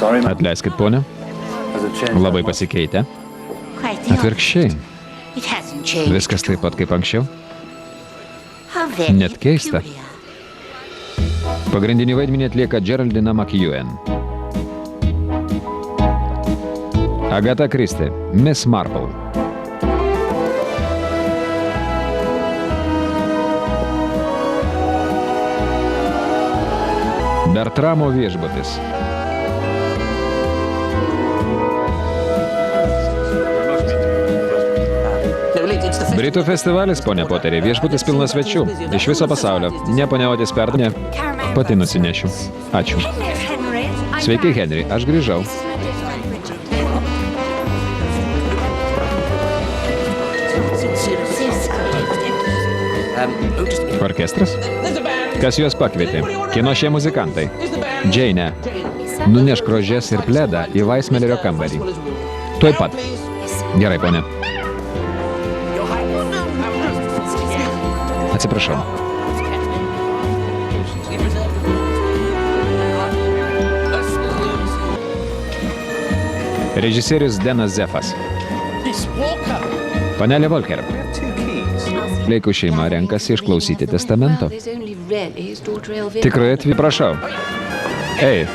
Atleiskit, ponė. Labai pasikeitė. Atvirkščiai. Viskas taip pat kaip anksčiau. Net keista. Pagrindinį vaidmenį atlieka Geraldine McEwen. Agatha Christie, Miss Marple. Bertramo viešbutis. Britų festivalis, ponia Poteri, viešbutis pilnas svečių. Iš viso pasaulio. Ne, ponia Otis perdinė. Pati nusinešiu. Ačiū. Sveiki, Henry. Aš grįžau. Orkestras? Kas juos pakvietė? Kieno šie muzikantai? Džeinė. Nunešk rožės ir pledą į Weissmelerio kambarį. Tuoj pat. Gerai, ponia. Atsiprašau. Režisierius Denas Zefas. Panelė Volker. Leikų šeima renkasi išklausyti testamento. Tikrai prašau. Ei,